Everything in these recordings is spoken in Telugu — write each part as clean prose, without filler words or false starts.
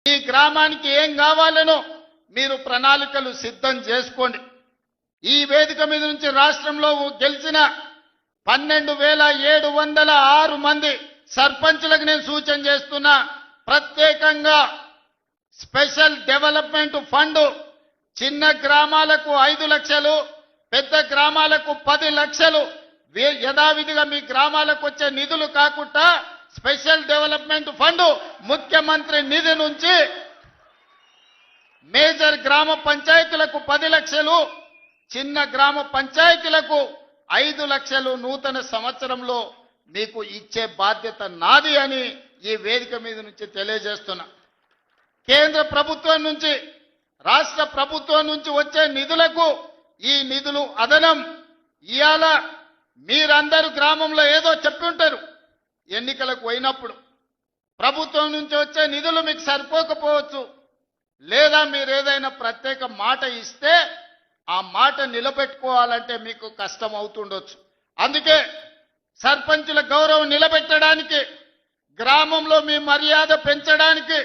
ఈ గ్రామానికి ఏం కావాలనో మీరు ప్రణాళికలు సిద్ధం చేసుకోండి. ఈ వేదిక మీద నుంచి రాష్ట్రంలో గెలిచిన 12,706 మంది సర్పంచులకు నేను సూచన చేస్తున్నా. ప్రత్యేకంగా స్పెషల్ డెవలప్మెంట్ ఫండ్ చిన్న గ్రామాలకు 5 లక్షలు, పెద్ద గ్రామాలకు 10 లక్షలు యథావిధిగా మీ గ్రామాలకు వచ్చే నిధులు కాకుండా స్పెషల్ డెవలప్మెంట్ ఫండ్ ముఖ్యమంత్రి నిధి నుంచి మేజర్ గ్రామ పంచాయతీలకు 10 లక్షలు, చిన్న గ్రామ పంచాయతీలకు 5 లక్షలు నూతన సంవత్సరంలో మీకు ఇచ్చే బాధ్యత నాది అని ఈ వేదిక మీద నుంచి తెలియజేస్తున్నా. కేంద్ర ప్రభుత్వం నుంచి రాష్ట్ర ప్రభుత్వం నుంచి వచ్చే నిధులకు ఈ నిధులు అదనం. ఇవాళ మీరందరూ గ్రామంలో ఏదో చెప్పి ఉంటారు, ఎన్నికలకు పోయినప్పుడు ప్రభుత్వం నుంచి వచ్చే నిధులు మీకు సరిపోకపోవచ్చు, లేదా మీరు ఏదైనా ప్రత్యేక మాట ఇస్తే ఆ మాట నిలబెట్టుకోవాలంటే మీకు కష్టం అవుతుండొచ్చు. అందుకే సర్పంచుల గౌరవం నిలబెట్టడానికి, గ్రామంలో మీ మర్యాద పెంచడానికి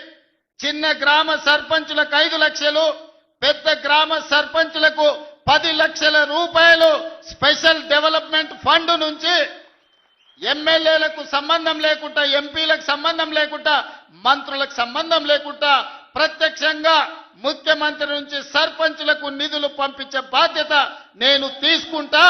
చిన్న గ్రామ సర్పంచులకు 5 లక్షలు, పెద్ద గ్రామ సర్పంచులకు 10 లక్షల రూపాయలు స్పెషల్ డెవలప్మెంట్ ఫండ్ నుంచి ఎమ్మెల్యేలకు సంబంధం లేకుండా, ఎంపీలకు సంబంధం లేకుండా, మంత్రులకు సంబంధం లేకుండా ప్రత్యక్షంగా ముఖ్యమంత్రి నుంచి సర్పంచులకు నిధులు పంపించే బాధ్యత నేను తీసుకుంటా.